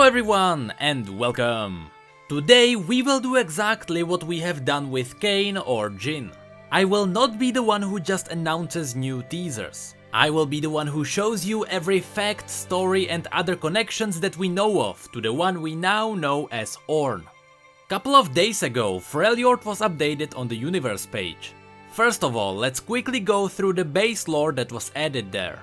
Hello everyone and welcome! Today we will do exactly what we have done with Kane or Jin. I will not be the one who just announces new teasers. I will be the one who shows you every fact, story and other connections that we know of to the one we now know as Ornn. Couple of days ago, Freljord was updated on the universe page. First of all, let's quickly go through the base lore that was added there.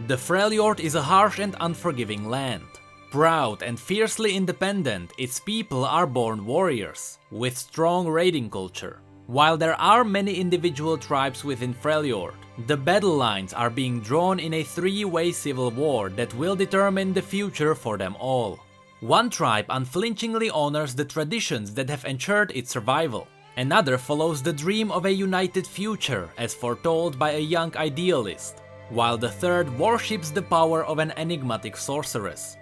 The Freljord is a harsh and unforgiving land. Proud and fiercely independent, its people are born warriors, with strong raiding culture. While there are many individual tribes within Freljord, the battle lines are being drawn in a three-way civil war that will determine the future for them all. One tribe unflinchingly honors the traditions that have ensured its survival. Another follows the dream of a united future as foretold by a young idealist, while the third worships the power of an enigmatic sorceress.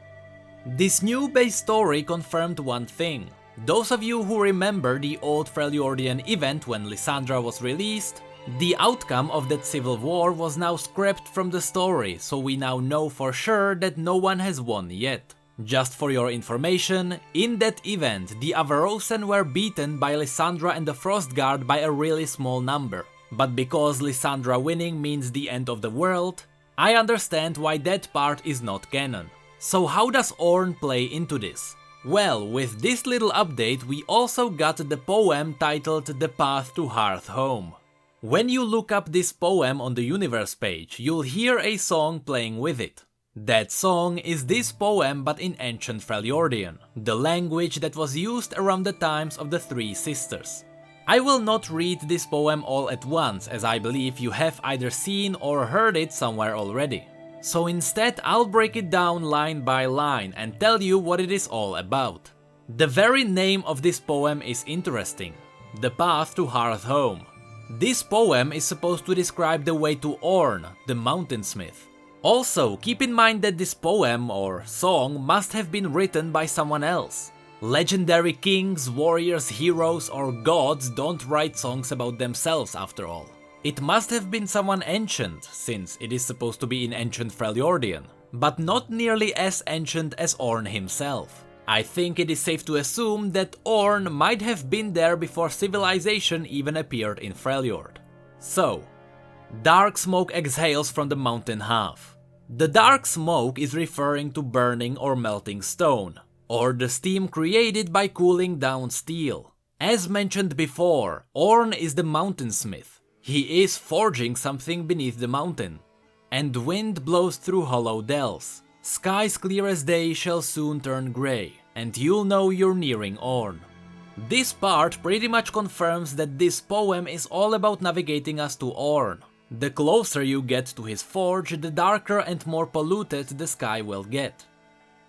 This new base story confirmed one thing. Those of you who remember the old Freljordian event when Lysandra was released, the outcome of that civil war was now scrapped from the story, so we now know for sure that no one has won yet. Just for your information, in that event the Avarosan were beaten by Lysandra and the Frostguard by a really small number. But because Lysandra winning means the end of the world, I understand why that part is not canon. So how does Ornn play into this? Well, with this little update we also got the poem titled The Path to Hearth Home. When you look up this poem on the universe page, you'll hear a song playing with it. That song is this poem but in ancient Freljordian, the language that was used around the times of the Three Sisters. I will not read this poem all at once, as I believe you have either seen or heard it somewhere already. So instead I'll break it down line by line and tell you what it is all about. The very name of this poem is interesting. The Path to Hearth Home. This poem is supposed to describe the way to Ornn, the mountainsmith. Also, keep in mind that this poem or song must have been written by someone else. Legendary kings, warriors, heroes or gods don't write songs about themselves after all. It must have been someone ancient, since it is supposed to be in ancient Freljordian, but not nearly as ancient as Ornn himself. I think it is safe to assume that Ornn might have been there before civilization even appeared in Freljord. So, dark smoke exhales from the mountain half. The dark smoke is referring to burning or melting stone, or the steam created by cooling down steel. As mentioned before, Ornn is the mountainsmith. He is forging something beneath the mountain. And wind blows through hollow dells. Skies clear as day shall soon turn grey, and you'll know you're nearing Ornn. This part pretty much confirms that this poem is all about navigating us to Ornn. The closer you get to his forge, the darker and more polluted the sky will get.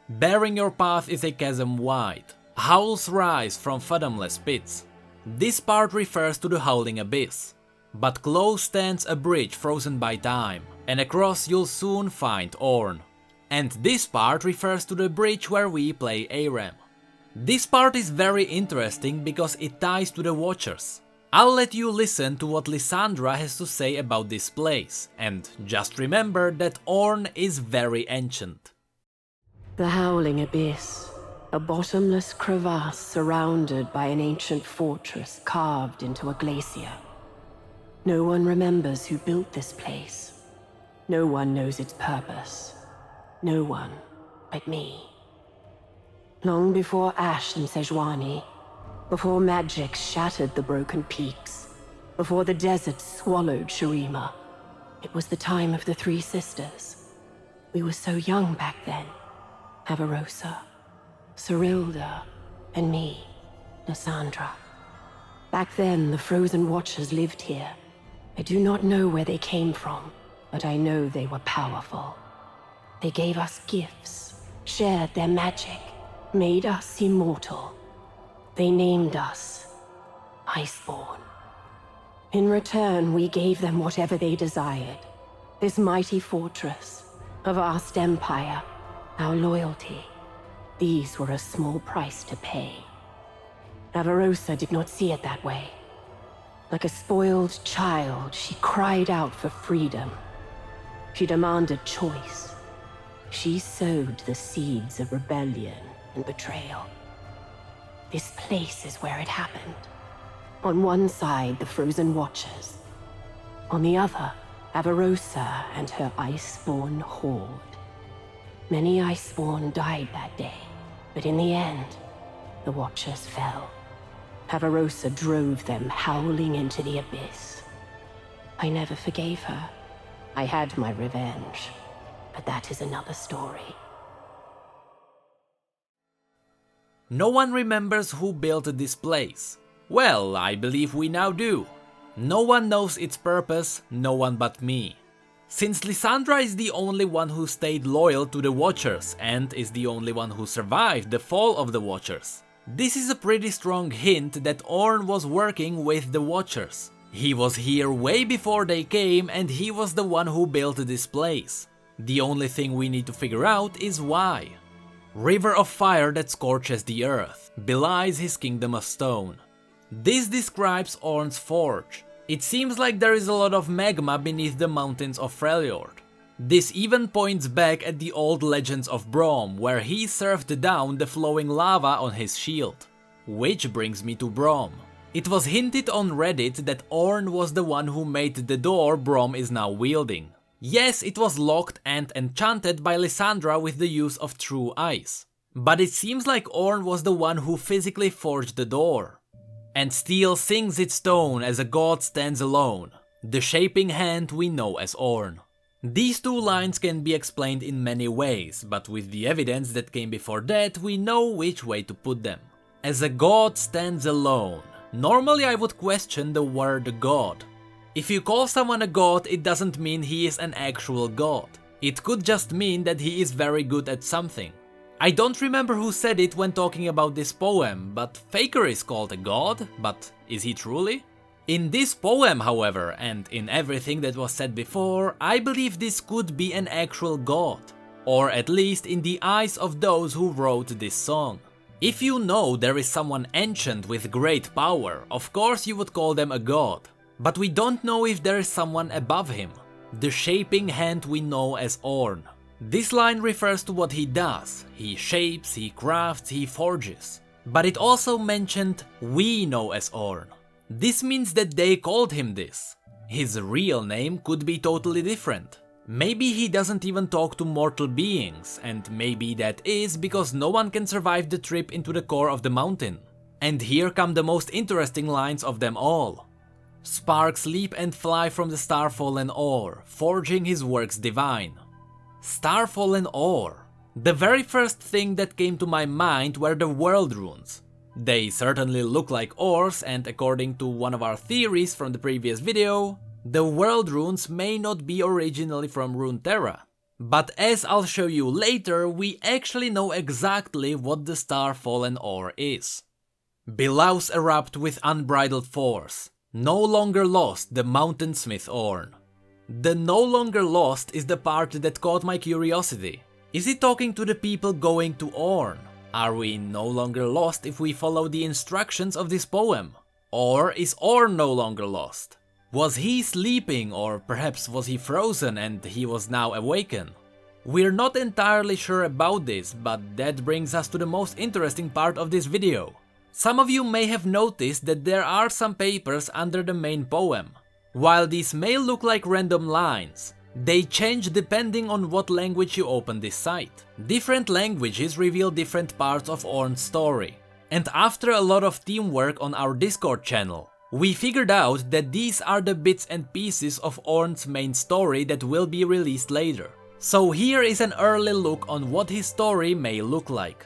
Bearing your path is a chasm wide. Howls rise from fathomless pits. This part refers to the howling abyss. But close stands a bridge frozen by time, and across you'll soon find Ornn. And this part refers to the bridge where we play Aram. This part is very interesting because it ties to the Watchers. I'll let you listen to what Lysandra has to say about this place, and just remember that Ornn is very ancient. The howling abyss, a bottomless crevasse surrounded by an ancient fortress carved into a glacier. No one remembers who built this place. No one knows its purpose. No one but me. Long before Ash and Sejuani, before magic shattered the broken peaks, before the desert swallowed Shurima, it was the time of the Three Sisters. We were so young back then. Avarosa, Cyrilda, and me, Lysandra. Back then, the Frozen Watchers lived here. I do not know where they came from, but I know they were powerful. They gave us gifts, shared their magic, made us immortal. They named us Iceborn. In return, we gave them whatever they desired. This mighty fortress, a vast empire, our loyalty. These were a small price to pay. Avarosa did not see it that way. Like a spoiled child, she cried out for freedom. She demanded choice. She sowed the seeds of rebellion and betrayal. This place is where it happened. On one side, the Frozen Watchers. On the other, Avarosa and her Iceborn horde. Many Iceborn died that day, but in the end, the Watchers fell. Avarosa drove them howling into the abyss. I never forgave her. I had my revenge, but that is another story. No one remembers who built this place. Well, I believe we now do. No one knows its purpose, no one but me. Since Lysandra is the only one who stayed loyal to the Watchers and is the only one who survived the fall of the Watchers, this is a pretty strong hint that Ornn was working with the Watchers. He was here way before they came and he was the one who built this place. The only thing we need to figure out is why. River of fire that scorches the earth belies his kingdom of stone. This describes Ornn's forge. It seems like there is a lot of magma beneath the mountains of Freljord. This even points back at the old legends of Braum, where he served down the flowing lava on his shield. Which brings me to Braum. It was hinted on Reddit that Ornn was the one who made the door Braum is now wielding. Yes, it was locked and enchanted by Lysandra with the use of true ice. But it seems like Ornn was the one who physically forged the door. And steel sings its tone as a god stands alone, the shaping hand we know as Ornn. These two lines can be explained in many ways, but with the evidence that came before that, we know which way to put them. As a god stands alone. Normally I would question the word god. If you call someone a god, it doesn't mean he is an actual god. It could just mean that he is very good at something. I don't remember who said it when talking about this poem, but Faker is called a god, but is he truly? In this poem, however, and in everything that was said before, I believe this could be an actual god. Or at least in the eyes of those who wrote this song. If you know there is someone ancient with great power, of course you would call them a god. But we don't know if there is someone above him. The shaping hand we know as Ornn. This line refers to what he does. He shapes, he crafts, he forges. But it also mentioned we know as Ornn. This means that they called him this. His real name could be totally different. Maybe he doesn't even talk to mortal beings, and maybe that is because no one can survive the trip into the core of the mountain. And here come the most interesting lines of them all. Sparks leap and fly from the star-fallen ore, forging his works divine. Star-fallen ore. The very first thing that came to my mind were the world runes. They certainly look like ores, and according to one of our theories from the previous video, the world runes may not be originally from Runeterra. But as I'll show you later, we actually know exactly what the star-fallen ore is. Billows erupt with unbridled force. No longer lost, the mountainsmith Ornn. The no longer lost is the part that caught my curiosity. Is he talking to the people going to Ornn? Are we no longer lost if we follow the instructions of this poem? Or is Ornn no longer lost? Was he sleeping, or perhaps was he frozen and he was now awakened? We're not entirely sure about this, but that brings us to the most interesting part of this video. Some of you may have noticed that there are some papers under the main poem. While these may look like random lines, they change depending on what language you open this site. Different languages reveal different parts of Ornn's story. And after a lot of teamwork on our Discord channel, we figured out that these are the bits and pieces of Ornn's main story that will be released later. So here is an early look on what his story may look like.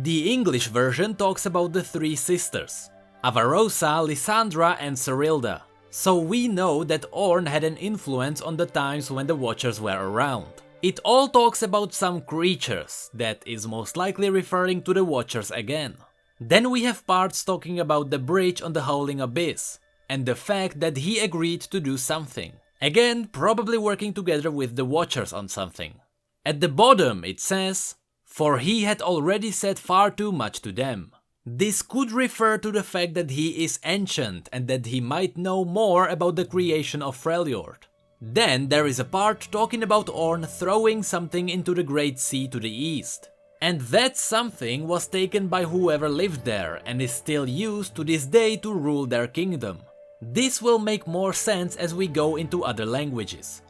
The English version talks about the three sisters, Avarosa, Lysandra and Serilda. So we know that Ornn had an influence on the times when the Watchers were around. It all talks about some creatures, that is most likely referring to the Watchers again. Then we have parts talking about the bridge on the Howling Abyss, and the fact that he agreed to do something. Again, probably working together with the Watchers on something. At the bottom it says, "For he had already said far too much to them." This could refer to the fact that he is ancient and that he might know more about the creation of Freljord. Then there is a part talking about Ornn throwing something into the Great Sea to the east. And that something was taken by whoever lived there and is still used to this day to rule their kingdom. This will make more sense as we go into other languages.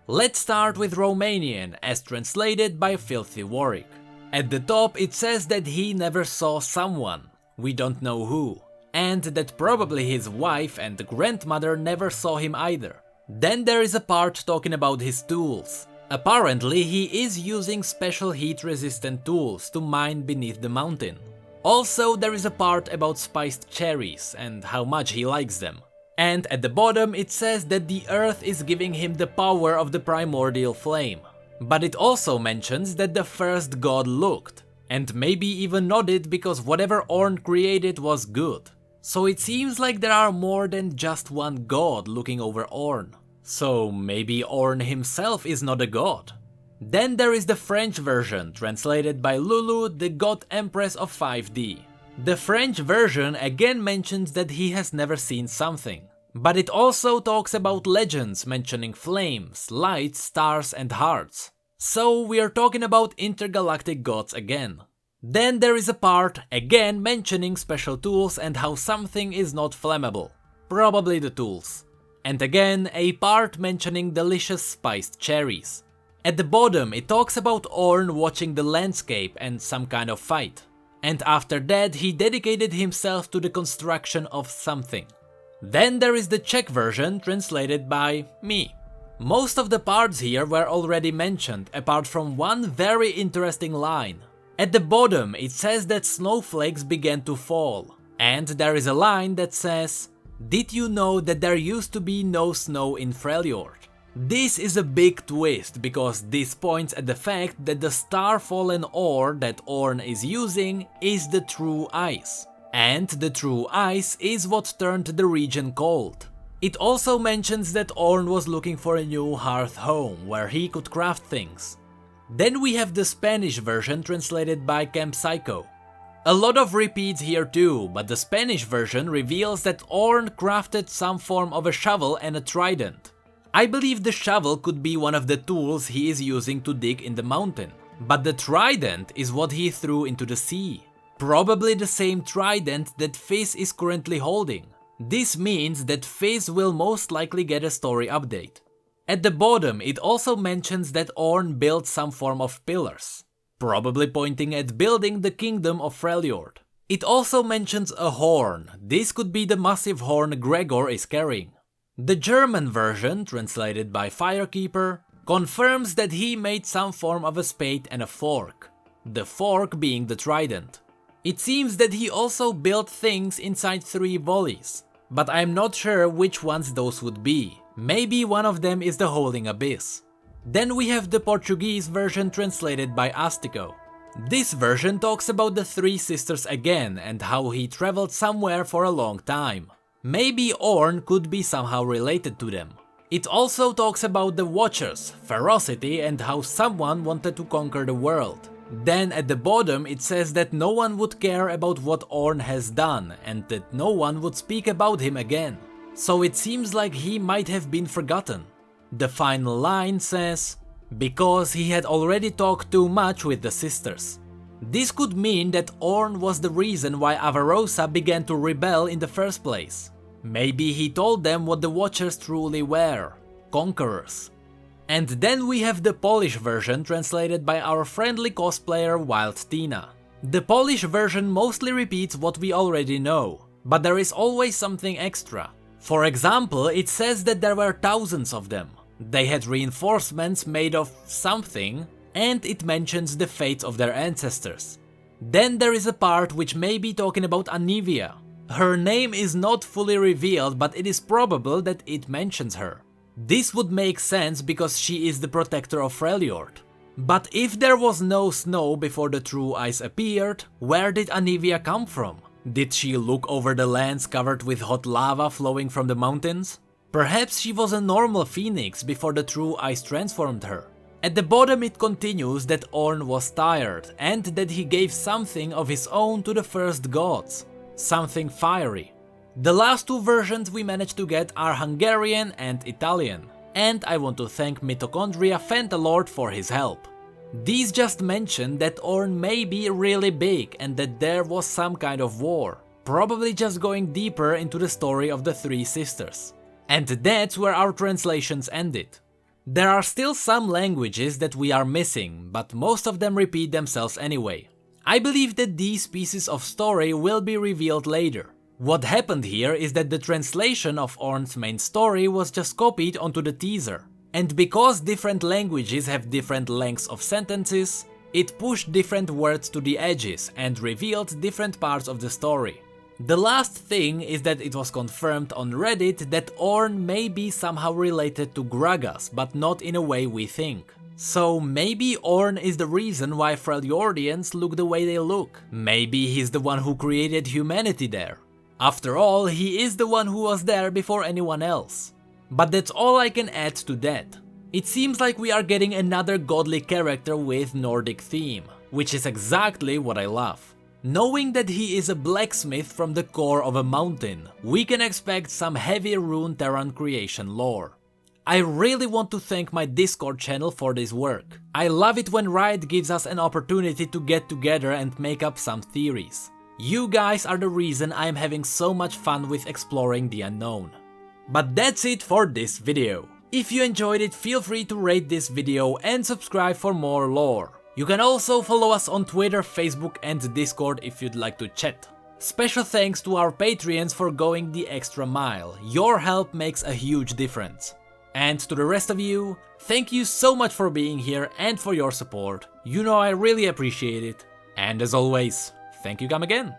Let's start with Romanian, as translated by Filthy Warwick. At the top it says that he never saw someone, we don't know who, and that probably his wife and grandmother never saw him either. Then there is a part talking about his tools. Apparently he is using special heat-resistant tools to mine beneath the mountain. Also there is a part about spiced cherries and how much he likes them. And at the bottom it says that the earth is giving him the power of the primordial flame. But it also mentions that the first god looked, and maybe even nodded because whatever Ornn created was good. So it seems like there are more than just one god looking over Ornn. So maybe Ornn himself is not a god. Then there is the French version, translated by Lulu, the god empress of 5D. The French version again mentions that he has never seen something. But it also talks about legends mentioning flames, lights, stars and hearts. So we are talking about intergalactic gods again. Then there is a part again mentioning special tools and how something is not flammable. Probably the tools. And again a part mentioning delicious spiced cherries. At the bottom it talks about Ornn watching the landscape and some kind of fight. And after that he dedicated himself to the construction of something. Then there is the Czech version translated by me. Most of the parts here were already mentioned apart from one very interesting line. At the bottom it says that snowflakes began to fall. And there is a line that says, "Did you know that there used to be no snow in Freljord?" This is a big twist because this points at the fact that the star-fallen ore that Ornn is using is the true ice. And the true ice is what turned the region cold. It also mentions that Ornn was looking for a new hearth home where he could craft things. Then we have the Spanish version translated by Camp Psycho. A lot of repeats here too, but the Spanish version reveals that Ornn crafted some form of a shovel and a trident. I believe the shovel could be one of the tools he is using to dig in the mountain, but the trident is what he threw into the sea. Probably the same trident that Fizz is currently holding. This means that Fizz will most likely get a story update. At the bottom it also mentions that Ornn built some form of pillars, probably pointing at building the kingdom of Freljord. It also mentions a horn. This could be the massive horn Gregor is carrying. The German version, translated by Firekeeper, confirms that he made some form of a spade and a fork, the fork being the trident. It seems that he also built things inside 3 volleys, but I'm not sure which ones those would be. Maybe one of them is the Holding Abyss. Then we have the Portuguese version translated by Astico. This version talks about the 3 sisters again and how he traveled somewhere for a long time. Maybe Ornn could be somehow related to them. It also talks about the Watchers, ferocity and how someone wanted to conquer the world. Then at the bottom it says that no one would care about what Ornn has done and that no one would speak about him again. So it seems like he might have been forgotten. The final line says, "Because he had already talked too much with the sisters." This could mean that Ornn was the reason why Avarosa began to rebel in the first place. Maybe he told them what the Watchers truly were, conquerors. And then we have the Polish version translated by our friendly cosplayer Wild Tina. The Polish version mostly repeats what we already know, but there is always something extra. For example, it says that there were thousands of them. They had reinforcements made of something, and it mentions the fates of their ancestors. Then there is a part which may be talking about Anivia. Her name is not fully revealed, but it is probable that it mentions her. This would make sense because she is the protector of Freljord. But if there was no snow before the true ice appeared, where did Anivia come from? Did she look over the lands covered with hot lava flowing from the mountains? Perhaps she was a normal phoenix before the true ice transformed her. At the bottom it continues that Ornn was tired and that he gave something of his own to the first gods. Something fiery. The last 2 versions we managed to get are Hungarian and Italian. and I want to thank Mitochondria Fantalord for his help. These just mention that Ornn may be really big and that there was some kind of war, probably just going deeper into the story of the three sisters. And that's where our translations ended. There are still some languages that we are missing, but most of them repeat themselves anyway. I believe that these pieces of story will be revealed later. What happened here is that the translation of Ornn's main story was just copied onto the teaser. And because different languages have different lengths of sentences, it pushed different words to the edges and revealed different parts of the story. The last thing is that it was confirmed on Reddit that Ornn may be somehow related to Gragas, but not in a way we think. So maybe Ornn is the reason why Freljordians look the way they look. Maybe he's the one who created humanity there. After all, he is the one who was there before anyone else. But that's all I can add to that. It seems like we are getting another godly character with Nordic theme, which is exactly what I love. Knowing that he is a blacksmith from the core of a mountain, we can expect some heavy Runeterran creation lore. I really want to thank my Discord channel for this work. I love it when Riot gives us an opportunity to get together and make up some theories. You guys are the reason I am having so much fun with exploring the unknown. But that's it for this video. If you enjoyed it, feel free to rate this video and subscribe for more lore. You can also follow us on Twitter, Facebook and Discord if you'd like to chat. Special thanks to our Patreons for going the extra mile. Your help makes a huge difference. And to the rest of you, thank you so much for being here and for your support. You know I really appreciate it. And as always, thank you come again.